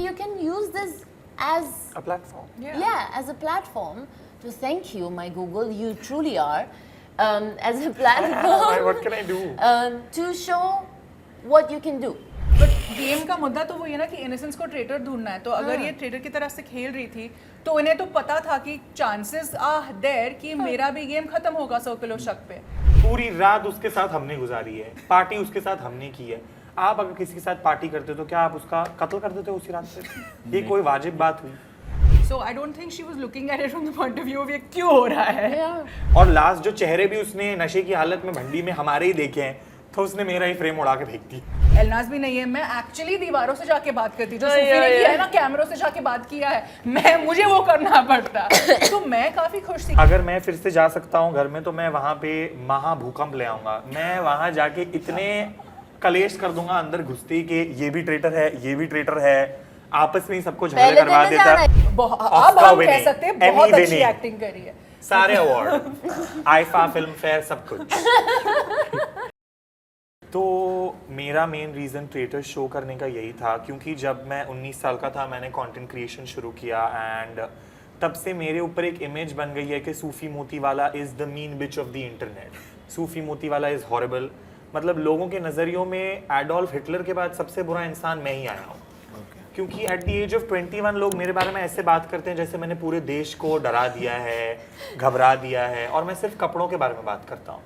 you can use this as A platform. as a platform to thank you, my Google. You truly are. As a platform What can I do? to show what you can do. But game का मुद्दा तो वही है ना कि innocence को traitor ढूंढना है, तो अगर ये ट्रेटर की तरह से खेल रही थी तो इन्हें तो पता था कि चांसेस आर देयर कि मेरा भी गेम खत्म होगा सर्कल ऑफ शक पे। पूरी रात उसके साथ हमने गुजारी है, पार्टी उसके साथ हमने की है। आप अगर किसी के साथ पार्टी करते तो क्या आप उसका कत्ल कर देते उसी रात से? ये कोई वाजिब बात हुई? So I don't think she was looking at it from the point of view of ये क्यों हो रहा है। और लास्ट जो चेहरे भी उसने नशे की हालत में भंडी में हमारे ही देखे हैं, तो उसने मेरा ही फ्रेम उड़ा के फेंक दी। एलनाज भी नहीं है, मैं एक्चुअली दीवारों से जाके बात करती, जो सूफी ने किया है ना, कैमरों से जाके बात किया है, मुझे वो करना पड़ता। तो मैं काफी खुश थी। अगर मैं फिर से जा सकता हूँ घर में तो मैं वहाँ पे महा भूकंप ले आऊंगा। मैं वहाँ जाके इतने कलेश कर दूंगा अंदर घुसते ही कि ये भी ट्रेटर है, ये भी ट्रेटर है, आपस में ही सबको झगड़े करवा देता। अब हम कह सकते हैं बहुत अच्छी एक्टिंग करी है। सारे अवार्ड, आईफा फिल्म फेयर, सब कुछ। तो मेरा मेन रीज़न ट्रेटर शो करने का यही था, क्योंकि जब मैं 19 साल का था मैंने कंटेंट क्रिएशन शुरू किया एंड तब से मेरे ऊपर एक इमेज बन गई है कि Sufi Motiwala is the mean bitch of the internet. Sufi Motiwala is horrible. मतलब लोगों के नज़रियों में एडोल्फ हिटलर के बाद सबसे बुरा इंसान मैं ही आया हूँ। क्योंकि एट द एज ऑफ 21 लोग मेरे बारे में ऐसे बात करते हैं जैसे मैंने पूरे देश को डरा दिया है, घबरा दिया है, और मैं सिर्फ कपड़ों के बारे में बात करता हूँ।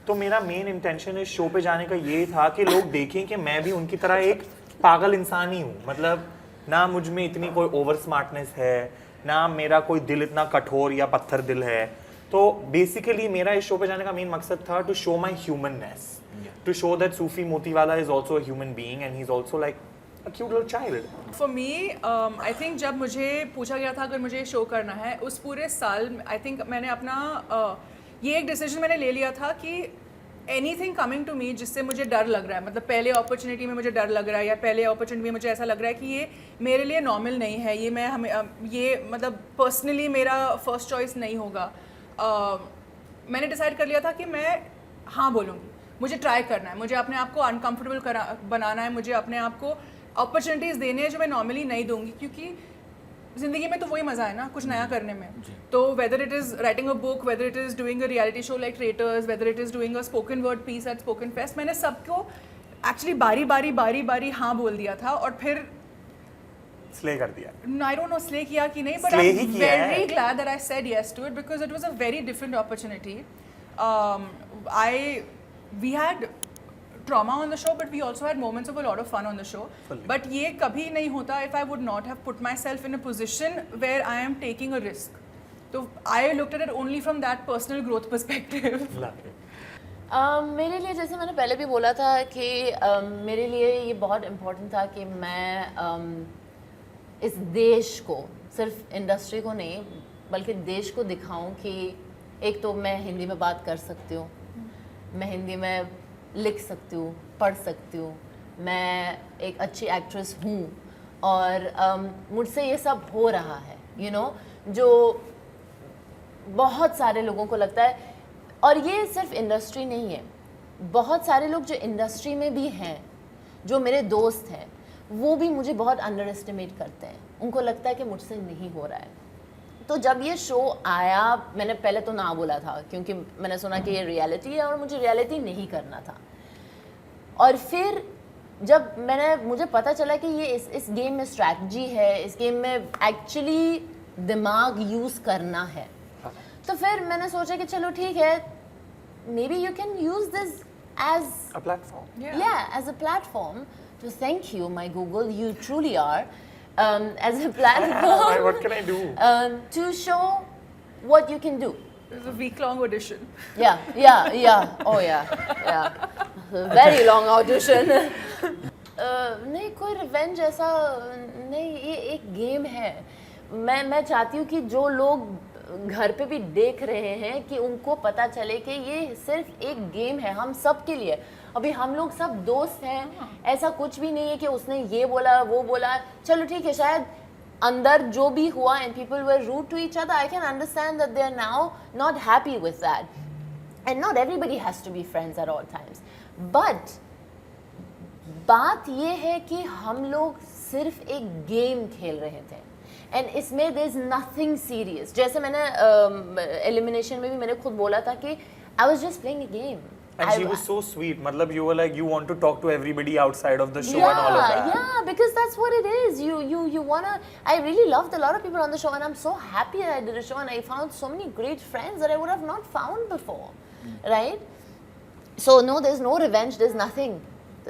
तो मेरा मेन इंटेंशन इस शो पे जाने का ये था कि लोग देखें कि मैं भी उनकी तरह एक पागल इंसान ही हूँ। मतलब ना मुझ में इतनी कोई ओवर स्मार्टनेस है, ना मेरा कोई दिल इतना कठोर या पत्थर दिल है। तो बेसिकली मेरा इस शो पे जाने का मेन मकसद था to show my humanness, to show that Sufi Motiwala is also a human being and he is also like a cute little child. For me, I think जब मुझे पूछा गया था अगर मुझे शो करना है, उस पूरे साल I think मैंने अपना ये एक डिसीजन मैंने ले लिया था कि एनीथिंग कमिंग टू मी जिससे मुझे डर लग रहा है, मतलब पहले अपॉर्चुनिटी में मुझे डर लग रहा है या पहले अपॉर्चुनिटी में मुझे ऐसा लग रहा है कि ये मेरे लिए नॉर्मल नहीं है, ये मैं हमें ये मतलब पर्सनली मेरा फर्स्ट चॉइस नहीं होगा, मैंने डिसाइड कर लिया था कि मैं हाँ बोलूँगी। मुझे ट्राई करना है, मुझे अपने आप को अनकम्फर्टेबल बनाना है, मुझे अपने आप को अपॉर्चुनिटीज़ देने हैं जो मैं नॉर्मली नहीं दूंगी, क्योंकि ज़िंदगी में तो वही मज़ा है ना कुछ नया करने में। तो whether it is writing a book, whether it is doing a reality show like Traitors, whether it is doing a spoken word piece at Spoken Fest, मैंने सबको एक्चुअली बारी बारी हाँ बोल दिया था और फिर स्ले कर दिया। आई डोंट नो स्ले किया कि नहीं, but I am very glad that I said yes to it because it was a very different opportunity. We had trauma on the show, but we also had moments of a lot of fun on the show. But ये कभी नहीं होता if I would not have put myself in a position where I am taking a risk. तो I looked at it only from that personal growth perspective. मेरे लिए जैसे मैंने पहले भी बोला था कि मेरे लिए ये बहुत इम्पोर्टेंट था कि मैं इस देश को, सिर्फ इंडस्ट्री को नहीं बल्कि देश को दिखाऊं कि एक तो मैं हिंदी में बात कर सकती हूँ, मैं हिंदी में लिख सकती हूँ, पढ़ सकती हूँ, मैं एक अच्छी एक्ट्रेस हूँ और मुझसे ये सब हो रहा है, you know, जो बहुत सारे लोगों को लगता है। और ये सिर्फ इंडस्ट्री नहीं है, बहुत सारे लोग जो इंडस्ट्री में भी हैं, जो मेरे दोस्त हैं, वो भी मुझे बहुत अंडर एस्टिमेट करते हैं, उनको लगता है कि मुझसे नहीं हो रहा है। तो जब ये शो आया मैंने पहले तो ना बोला था क्योंकि मैंने सुना कि ये रियलिटी है और मुझे रियलिटी नहीं करना था। और फिर जब मुझे पता चला कि ये इस गेम में स्ट्रैटेजी है, इस गेम में एक्चुअली दिमाग यूज़ करना है, तो फिर मैंने सोचा कि चलो ठीक है, maybe you can use this as a platform, as a platform to thank you my Google, you truly are. As a platform what can I do? To show what you can do. It was a week-long audition. Yeah. Oh yeah. Very long audition. नहीं कोई revenge ऐसा नहीं, ये एक game है। मैं चाहती हूँ कि जो लोग घर पे भी देख रहे हैं कि उनको पता चले कि ये सिर्फ एक गेम है हम सब के लिए। अभी हम लोग सब दोस्त हैं, ऐसा कुछ भी नहीं है कि उसने ये बोला वो बोला, चलो ठीक है शायद अंदर जो भी हुआ and people were rude to each other, I can understand that they are now not happy with that and not everybody has to be friends at all times, but बात ये है कि हम लोग सिर्फ एक गेम खेल रहे थे एंड इसमें देयर इज नथिंग सीरियस। जैसे मैंने एलिमिनेशन में भी मैंने खुद बोला था कि I was just playing a game. And she was so sweet. मतलब you were like you want to talk to everybody outside of the show and all of that. Yeah, because that's what it is. You wanna. I really loved a lot of people on the show, and I'm so happy that I did a show, and I found so many great friends that I would have not found before, right? So no, there's no revenge. There's nothing.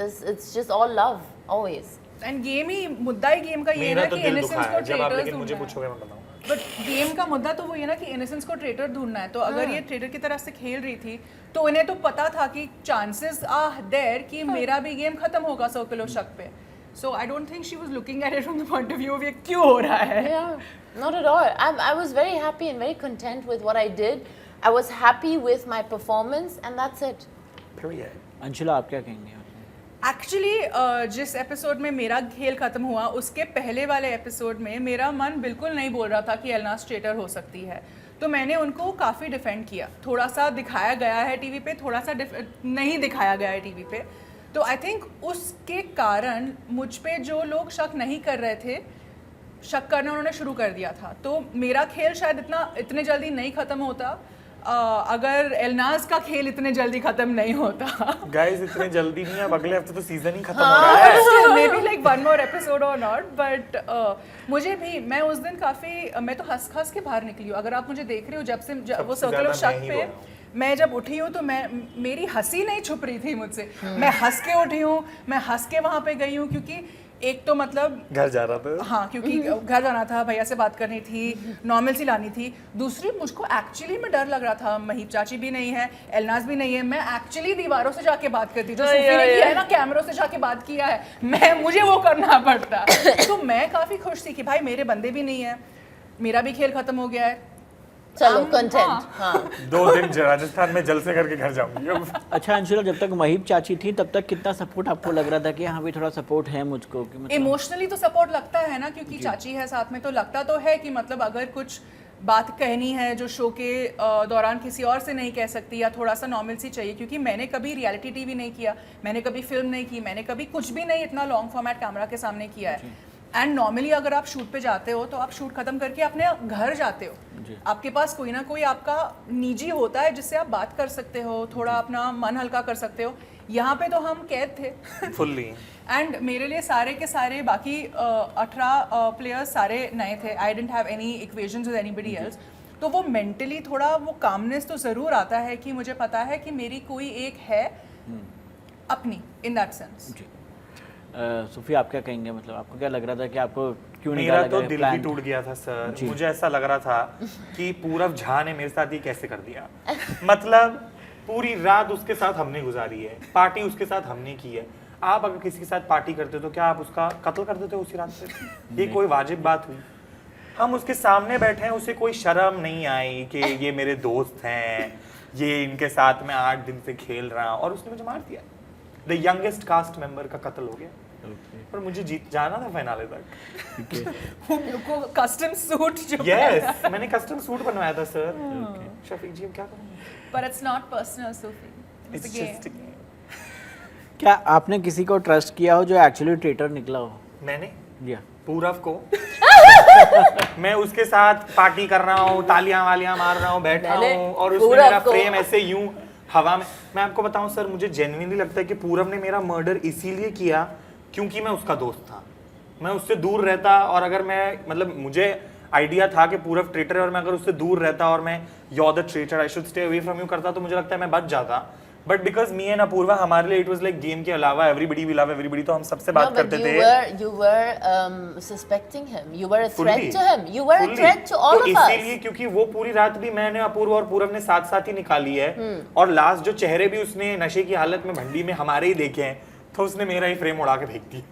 It's just all love, always. End game ही मुद्दा ही game का ये है मेरा ना तो कि दिल इनोसेंस दुखा को है जब आप ट्रेटर्स लेकिन मुझे ढूंढना है। पूछोगे मैं बताऊँ। बट गेम का मुद्दा तो वही है ना कि इनोसेंस को ट्रेटर ढूंढना है। तो अगर ये ट्रेटर की तरह से खेल रही थी तो इन्हें तो पता था कि चांसेस आर देयर कि मेरा भी गेम खत्म होगा 100 किलो शक पे। So I don't think she was looking at it from the point of view of ये क्यों हो रहा है। Yeah, not at all. I was very happy and very content with what I did. I was happy with my performance, and that's it. Period. Anshula आप क्या कहेंगे? Actually जिस episode में मेरा खेल खत्म हुआ उसके पहले वाले एपिसोड में मेरा मन बिल्कुल नहीं बोल रहा था कि एलनाज ट्रेटर हो सकती है, तो मैंने उनको काफ़ी डिफेंड किया। थोड़ा सा दिखाया गया है टीवी पे, थोड़ा सा नहीं दिखाया गया है टीवी पे। तो आई थिंक उसके कारण मुझ पे जो लोग शक नहीं कर रहे थे, शक करना उन्होंने शुरू कर दिया था। तो मेरा खेल शायद इतने जल्दी नहीं ख़त्म होता अगर एलनाज का खेल इतने जल्दी खत्म नहीं होता। Guys इतने जल्दी नहीं, अब अगले हफ्ते तो सीजन ही खत्म हो रहा है। May be like one more episode और नॉट, बट मुझे भी, मैं उस दिन काफ़ी, मैं तो हंस के बाहर निकली हूँ। अगर आप मुझे देख रहे हो जब से वो सर्कल ऑफ शक पे मैं जब उठी हूँ तो मेरी हंसी नहीं छुप रही थी मुझसे। मैं हंस के उठी हूँ, मैं हंस के वहाँ पे गई हूँ, क्योंकि एक तो मतलब घर जा रहा था। हाँ, क्योंकि घर जाना था, भैया से बात करनी थी, नॉर्मल सी लानी थी। दूसरी, मुझको एक्चुअली में डर लग रहा था, महीप चाची भी नहीं है, एलनाज भी नहीं है, मैं एक्चुअली दीवारों से जाके बात करती, जो सूफी ने किया है ना, कैमरों से जाके बात किया है, मुझे वो करना पड़ता। तो मैं काफ़ी खुश थी कि भाई मेरे बंदे भी नहीं है, मेरा भी खेल खत्म हो गया है। चलो कंटेंट। हाँ 2 दिन राजस्थान में जलसे करके घर जाऊंगी अब। अच्छा अंशुला, जब तक महीप चाची थी तब तक कितना सपोर्ट आपको लग रहा था कि हाँ भी थोड़ा सपोर्ट है मुझको कि मतलब इमोशनली तो सपोर्ट लगता है ना, क्योंकि चाची है साथ में, तो लगता तो है कि मतलब अगर कुछ बात कहनी है जो शो के दौरान किसी और से नहीं कह सकती, या थोड़ा सा नॉर्मल सी चाहिए, क्योंकि मैंने कभी रियलिटी टीवी नहीं किया, मैंने कभी फिल्म नहीं की, मैंने कभी कुछ भी नहीं इतना लॉन्ग फॉर्मेट कैमरा के सामने किया है। एंड नॉर्मली अगर आप शूट पे जाते हो तो आप शूट खत्म करके अपने घर जाते हो, आपके पास कोई ना कोई आपका निजी होता है जिससे आप बात कर सकते हो, थोड़ा अपना मन हल्का कर सकते हो। यहाँ पे तो हम कैद थे फुल्ली। एंड मेरे लिए सारे के सारे बाकी 18 प्लेयर्स सारे नए थे। I didn't have any equations with anybody else. तो वो मेंटली थोड़ा वो कामनेस तो ज़रूर आता है कि मुझे पता है कि मेरी कोई एक है अपनी, इन दैट सेंस। सूफी आप क्या कहेंगे? मतलब आपको क्या लग रहा था कि आपको क्यों मेरा निकाला तो गया दिल प्लान? भी टूट गया था सर। मुझे ऐसा लग रहा था कि पूरब झा ने मेरे साथ ये कैसे कर दिया। मतलब पूरी रात उसके साथ हमने गुजारी है, पार्टी उसके साथ हमने की है। आप अगर किसी के साथ पार्टी करते हो तो क्या आप उसका कत्ल कर देते हो उसी रात से? ये कोई वाजिब बात हुई? हम उसके सामने बैठे हैं, उसे कोई शर्म नहीं आई कि ये मेरे दोस्त हैं, ये इनके साथ मैं 8 दिन से खेल रहा हूँ, और उसने मुझे मार दिया। द यंगेस्ट कास्ट मेंबर का कत्ल हो गया। पर मुझे जीत जाना था फाइनल तक। कस्टम सूट जो यस मैंने कस्टम सूट बनवाया था सर। शफीक जी अब क्या करूं? पर it's not personal Sufi, it's just a game. क्या आपने किसी को ट्रस्ट किया हो जो एक्चुअली ट्रेटर निकला हो? मैंने या पूरब को मैं उसके साथ पार्टी कर रहा हूँ, तालियां वालियां मार रहा हूँ, बैठा हूँ, और उसने पूरब मेरा को। फ्रेम ऐसे यूं हवा में। मैं आपको बताऊं सर, मुझे जेन्युइनली लगता है कि पूरब ने मेरा मर्डर इसीलिए किया क्योंकि मैं उसका दोस्त था। मैं उससे दूर रहता, और अगर मैं मतलब मुझे आइडिया था कि पूरब ट्रेटर है, और मैं अगर उससे दूर रहता और मैं you the traitor I should stay away from you करता, तो मुझे लगता है मैं बच जाता। But because me and Apoorva, हमारे लिए इट वाज लाइक गेम के अलावा एवरीबॉडी वी लव एवरीबॉडी, तो हम सबसे बात करते थे। You were suspecting him. You were a threat to him. You were a threat to all तो of us. इसीलिए क्योंकि वो पूरी रात भी मैंने, अपूर्व और पूरब ने साथ साथ ही निकाली है, और लास्ट जो चेहरे भी उसने नशे की हालत में भंडी में हमारे ही देखे हैं, तो उसने मेरा ही फ्रेम उड़ा के फेंक दिया।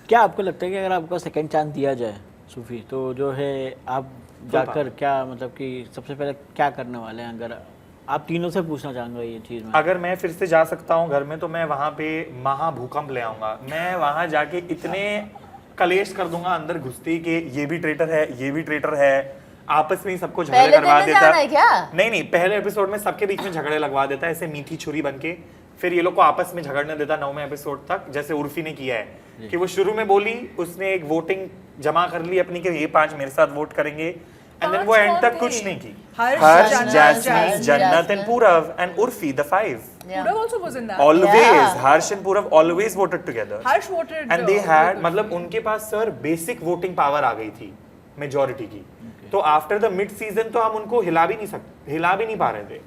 क्या आपको लगता है कि अगर आपको सेकंड चांस दिया जाए सूफी, तो जो है आप जाकर क्या मतलब कि सबसे पहले क्या करने वाले हैं? अगर आप तीनों से पूछना चाहूंगा ये चीज में। अगर मैं फिर से जा सकता हूँ घर में, तो मैं वहां पे महाभूकंप ले आऊंगा। मैं वहां जाके इतने कलेश कर दूंगा अंदर घुसते ही कि ये भी ट्रेटर है, ये भी ट्रेटर है, आपस में ही सबको झगड़े पहले करवा दिन में देता जाना है क्या? नहीं, पहले एपिसोड में सबके बीच में झगड़े लगवा देता है ऐसे मीठी छुरी बन के, फिर ये लोग को आपस में झगड़ने देता 9वें एपिसोड तक, जैसे उर्फी ने किया है कि वो शुरू में बोली, उसने एक वोटिंग जमा कर ली अपनी कि ये 5 मेरे साथ वोट करेंगे, एंड देन वो एंड तक कुछ नहीं की. हर्ष, जैस्मीन, जन्नत Jasmine. and Purav and Urfi, the 5. Purav also was in that. Always, Yeah. Harsh and Purav always voted together. Harsh voted. And they had, मतलब उनके पास सर बेसिक वोटिंग पावर आ गई थी मेजॉरिटी की. तो आफ्टर द मिड सीजन तो हम उनको हिला भी नहीं पा रहे थे.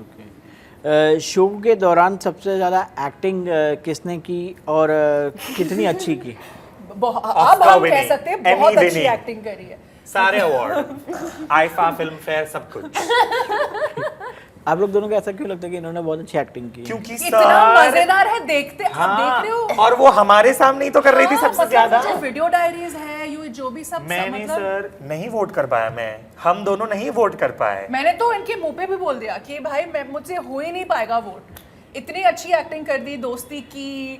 ओके. शो के दौरान सबसे ज़्यादा एक्टिंग किसने की और कितनी अच्छी की? अब हम कह सकते हैं बहुत Emmy अच्छी winning. एक्टिंग करी है. सारे अवार्ड, आईफा फिल्म फेयर, सब कुछ. आप लोग दोनों को ऐसा क्यों लगता है कि इन्होंने बहुत अच्छी एक्टिंग की? क्योंकि इतना मजेदार है देखते, आप देख रहे हो. और वो हमारे सामने ही तो कर रही थी सबसे ज्यादा. जो वीडियो डायरीज है, यू जो भी सब मैंने मतलब सर नहीं वोट कर पाया, हम दोनों नहीं वोट कर पाए. मैंने तो इनके मुंह पे भी बोल दिया कि भाई मुझसे हो ही नहीं पाएगा वोट. इतनी अच्छी एक्टिंग कर दी, दोस्ती की,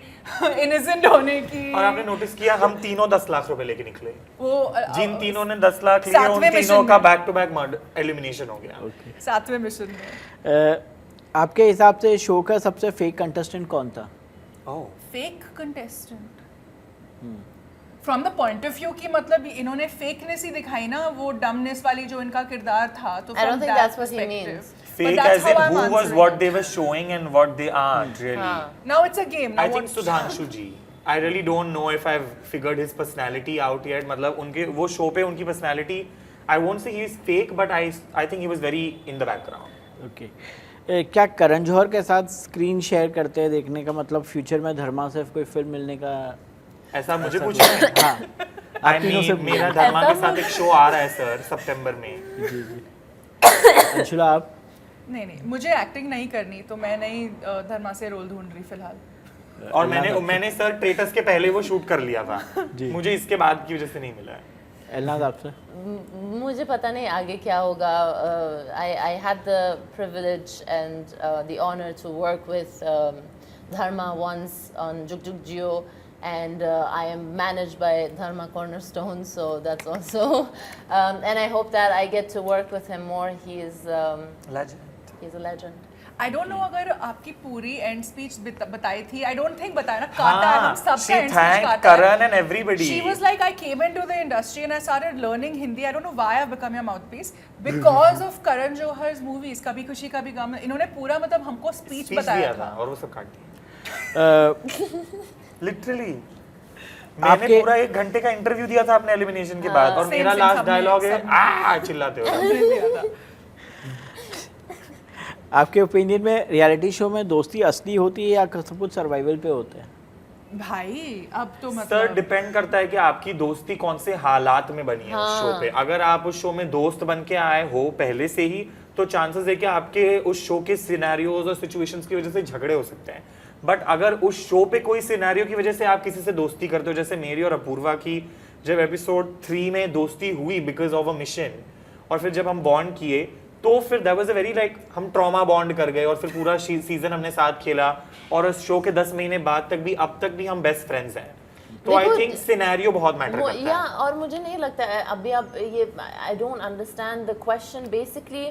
इनोसेंट होने की. और आपने नोटिस किया हम तीनों 10 लाख रुपए लेके निकले. वो जिन तीनों ने 10 लाख लिए उन सातवें तीनों mission का में। बैक टू बैक एलिमिनेशन हो गया. सातवें मिशन में. आपके हिसाब से शो का सबसे फेक कंटेस्टेंट कौन था? Fake contestant from the point of view कि मतलब इन्होंने फेकनेस ही दिखाई ना, वो डमनेस वाली जो इनका किरदार था. तो I don't from think that that's what he perspective. means. But Fake that's as how in I'm who was answering what it. they were showing and what they aren't really. हाँ. Now it's a game. Now I think what- Sudhanshu ji. I really don't know if I've figured his personality out yet. मतलब उनके वो show पे उनकी personality, I won't say he is fake, but I think he was very in the background. Okay. क्या करण जौहर के साथ screen share करते हैं देखने का मतलब फ्यूचर में धर्मा से कोई फिल्म मिलने का? ऐसा मुझे पूछना है. हाँ. I आप तीनों से mean, मेरा धर्मा के ऐसा साथ एक शो आ रहा है सर सितंबर में. जी जी. अंशुला आप? नहीं मुझे एक्टिंग नहीं करनी, तो मैं नहीं धर्मा से रोल ढूंढ रही फिलहाल. और मैंने सर ट्रेटस के पहले वो शूट कर लिया था. मुझे इसके बाद की वजह से नहीं मिला है. एलनाज आपसे? मुझे पता नहीं आगे क्या होगा. I had the privilege and the honor to work with Dharma once on Juk Juk Jio, and I am managed by Dharma Cornerstone, so that's also and I hope that I get to work with him more. He is he's a legend. I don't know अगर आपकी पूरी and speech बताई थी. I don't think बताया ना, काटा है, हम सबका she एंड स्पीच thanked काटा है. Karan and everybody. She was like, I came into the industry and I started learning Hindi. I don't know why I've become your mouthpiece because of Karan Johar's movies. कभी खुशी कभी गम. इन्होंने पूरा मतलब हमको speech Speech बताया दिया था. और वो सब काट दिया. लिटरली मैंने आपके- पूरा 1 घंटे का इंटरव्यू दिया था अपने एलिमिनेशन के बाद, और Same, मेरा same, लास्ट सबने- डायलॉग है सबने। आ चिल्लाते हो. हमने दिया था. आपके ओपिनियन में रियलिटी शो में दोस्ती असली होती है या सब कुछ सर्वाइवल पे होता है? भाई अब तो सर मतलब डिपेंड करता है कि आपकी दोस्ती कौन से हालात में बनी है उस शो पे. अगर आप उस शो में दोस्त बन के आए हो पहले से ही, तो चांसेस है कि आपके उस शो के सिनेरियोज और सिचुएशंस की वजह से झगड़े हो सकते हैं. बट अगर उस शो पे कोई सिनेरियो की वजह से आप किसी से दोस्ती करते हो, जैसे मेरी और अपूर्वा की जब एपिसोड 3 में दोस्ती हुई बिकॉज ऑफ अ मिशन, और फिर जब हम बॉन्ड किए तो फिर that was a very like हम ट्रॉमा बॉन्ड कर गए, और फिर पूरा सीजन हमने साथ खेला, और उस शो के 10 महीने बाद तक भी अब तक भी हम बेस्ट फ्रेंड्स हैं. तो आई देखो, थिंक सिनेरियो बहुत मैटर करता या है. और मुझे नहीं लगता है अभी आप ये I don't understand the question. Basically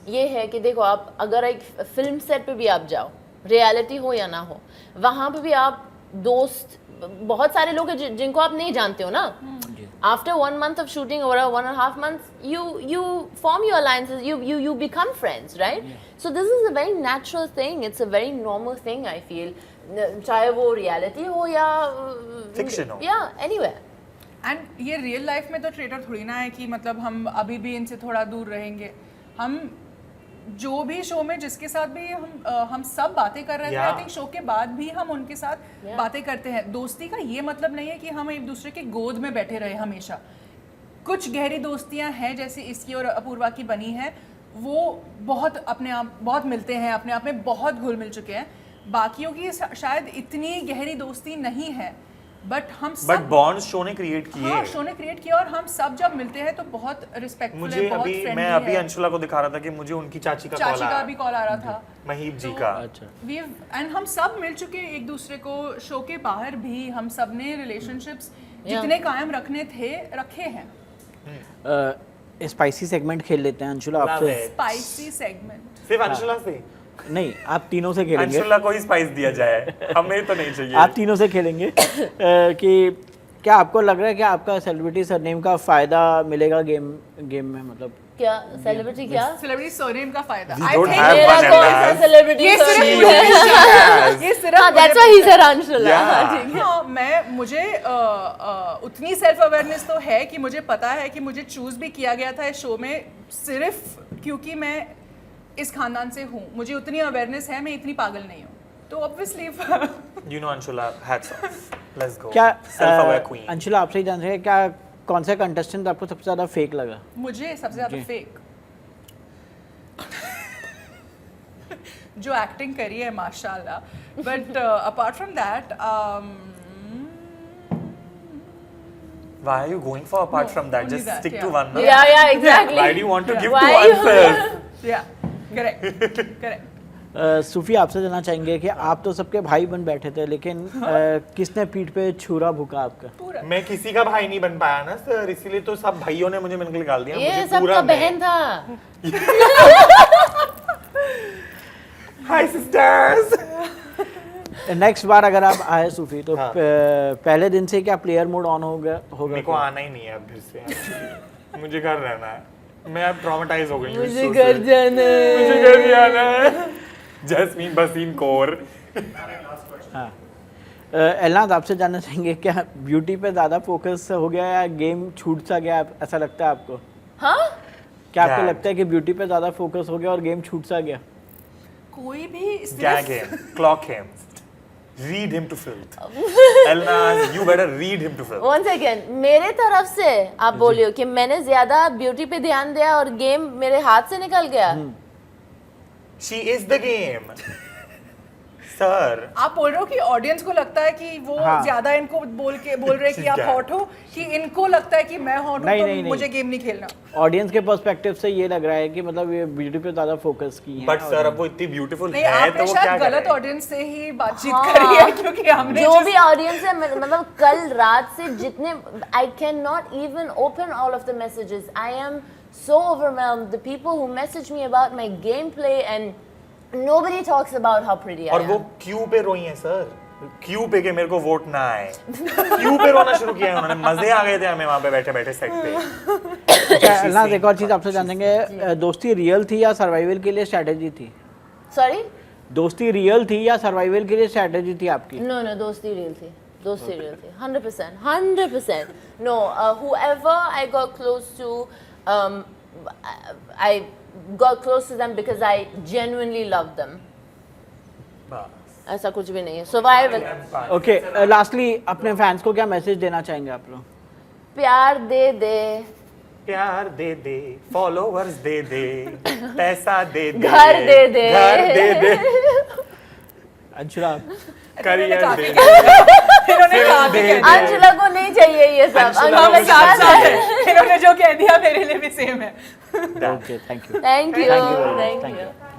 ये है कि देखो, आप अगर एक फिल्म सेट पे भी आप जाओ, रियलिटी हो या ना हो, वहाँ पे भी आप दोस्त बहुत सारे लोग हैं जिनको आप नहीं जानते हो ना. After 1 month of shooting or 1.5 months, you form your alliances, you become friends, right? So this is a very natural thing. It's a very normal thing, I feel. चाहे वो reality हो या Fiction हो. Yeah, anywhere. एंड ये real life में तो traitor थोड़ी ना है कि मतलब हम अभी भी इनसे थोड़ा दूर रहेंगे. हम जो भी शो में जिसके साथ भी हम सब बातें कर रहे थे, आई थिंक शो के बाद भी हम उनके साथ बातें करते हैं. दोस्ती का ये मतलब नहीं है कि हम एक दूसरे के गोद में बैठे रहे हमेशा. कुछ गहरी दोस्तियां हैं जैसे इसकी और अपूर्वा की बनी है, वो बहुत अपने आप बहुत मिलते हैं, अपने आप में बहुत घुल मिल चुके हैं. बाकियों की शायद इतनी गहरी दोस्ती नहीं है, बट हम बट सब बॉन्ड्स शो ने क्रिएट किए. हाँ, शो ने क्रिएट किया, और हम सब जब मिलते हैं तो बहुत रिस्पेक्टफुल मुझे है, बहुत अभी फ्रेंडली मैं अभी है. अंशुला को दिखा रहा था कि मुझे उनकी चाची का कॉल चाची का आया, भी कॉल आ रहा था. महीप जी तो- का. अच्छा. एंड हम सब मिल चुके हैं एक दूसरे को. शो के बाहर भी हम सब ने रिलेशनशिप्स जितने कायम रखने थे रखे हैं. स्पाइसी सेगमेंट खेल लेते हैं अंशुला Love आपसे. it. Spicy segment. सिर्फ अंशुला से नहीं, आप तीनों से खेलेंगे, अंशुला को ही स्पाइस दिया जाए, हमें तो नहीं चाहिए। आप तीनों से खेलेंगे कि क्या आपको लग रहा है कि आपका सेलिब्रिटी सरनेम का फायदा मिलेगा गेम में, मतलब क्या सेलिब्रिटी क्या सेलिब्रिटी सरनेम का फायदा We I don't think have मेरा one कौन and सा that. सेलिब्रिटी ये सिर्फ She मुझे- only she has. ये सिर्फ that's why he said Anshula Yeah. हाँ, ठीक है। हाँ, मुझे उतनी सेल्फ अवेयरनेस तो है कि मुझे पता है कि मुझे चूज भी किया गया था इस शो में सिर्फ क्योंकि मैं इस खानदान से हूँ। मुझे उतनी अवेयरनेस है, मैं इतनी पागल नहीं हूँ, तो obviously You know Anshula, hats off. Let's go. क्या Self-aware queen. अंशुला आपसे ही जान रहे हैं, क्या कौन सा कंटेस्टेंट आपको सबसे ज़्यादा फेक लगा? मुझे सबसे ज्यादा जी। फेक जो एक्टिंग करी है माशाल्लाह, but apart from that Why are you going for apart No, from that? only Just that, stick yeah. to one. No? Yeah, exactly. Why do you want to give Why two you- answers? या correct सूफी, आपसे जानना चाहेंगे कि आप तो सबके भाई बन बैठे थे, लेकिन किसने पीठ पे छुरा भूका आपका? पूरा मैं किसी का भाई नहीं बन पाया ना सर, इसीलिए तो सब भाइयों ने मुझे मिलकर निकाल दिया। ये मुझे पूरा सबका मैं- बहन था। Hi sisters. नेक्स्ट बार अगर आप आए सूफी तो हाँ। पहले दिन से क्या प्लेयर मोड ऑन होगा मेरे को आना ही नहीं है अब फिर से actually. मुझे घर रहना है, मैं अब ट्रॉमेटाइज हो गई हूँ इस मुझे show घर से। जाना है। मुझे घर भी आना है। जैस्मीन बसीन कौर। हाँ, एलनाद आपसे जानना चाहेंगे, क्या ब्यूटी पे ज़्यादा फोकस हो गया या गेम छूट सा गया, ऐसा लगता है आपको? हाँ क्या आपको Gag. लगता है कि ब्यूटी पे ज़्यादा फोकस हो गया और गेम छूट सा गया? कोई भी Gag him, clock him, read him to filth. Elnaz, you better read him to filth. One second, मेरे तरफ से आप बोलियो कि मैंने ज्यादा ब्यूटी पे ध्यान दिया और गेम मेरे हाथ से निकल गया। She is the game. Sir. आप बोल रहे हो कि ऑडियंस को लगता है कि वो हाँ। ज्यादा इनको बोल रहे हैं कि आप क्या? हॉट हो, कि इनको लगता है कि मैं हॉट हूँ नहीं, तो नहीं, नहीं। मुझे गेम नहीं खेलना। ऑडियंस के पर्सपेक्टिव से ये लग रहा है कि मतलब ये ब्यूटी पे ज़्यादा फोकस की है। But sir, अब वो इतनी ब्यूटीफुल नहीं, है तो आपने वो क्या शायद गलत करे? ऑडियंस से ही बातचीत हाँ। करी है, क्योंकि हमने जो भी ऑडियंस है मतलब कल रात से जितने I can not even open all of the messages, I am so overwhelmed, the people who message me about my game play and nobody talks about how pretty I और वो am. क्यू पे रोई है sir, Q पे के मेरे को vote ना आए, क्यू पे रोना शुरू किया है उन्होंने। मजे आ गए थे हमें वहाँ पे बैठे बैठे सेट पे। अच्छा, एलनाद एक और चीज़ आपसे जानेंगे, दोस्ती रियल थी या सर्वाइवल के लिए स्ट्रैटेजी थी? Sorry? दोस्ती रियल थी या सर्वाइवल के लिए स्ट्रैटेजी थी आपकी? No, no, दोस्ती real थी, दोस्ती real थी, 100%, 100%. No, whoever I got close to, I got close to them because I genuinely loved them. ऐसा कुछ भी नहीं है. Survival. ओके, लास्टली अपने फैंस को क्या मैसेज देना चाहेंगे आप लोग? प्यार दे दे, प्यार दे दे, फॉलोवर्स दे दे, पैसा दे दे, घर दे दे, घर दे दे, अंशुला, करियर दे इन्होंने दे, कहा दे कि दे। अंशुला को नहीं चाहिए ये सब. अंशुला अंशुला को साथ क्या साथ है? है, इन्होंने जो कह दिया मेरे लिए भी सेम है। Okay, thank you. Thank you, Thank you very much. thank Thank you. you.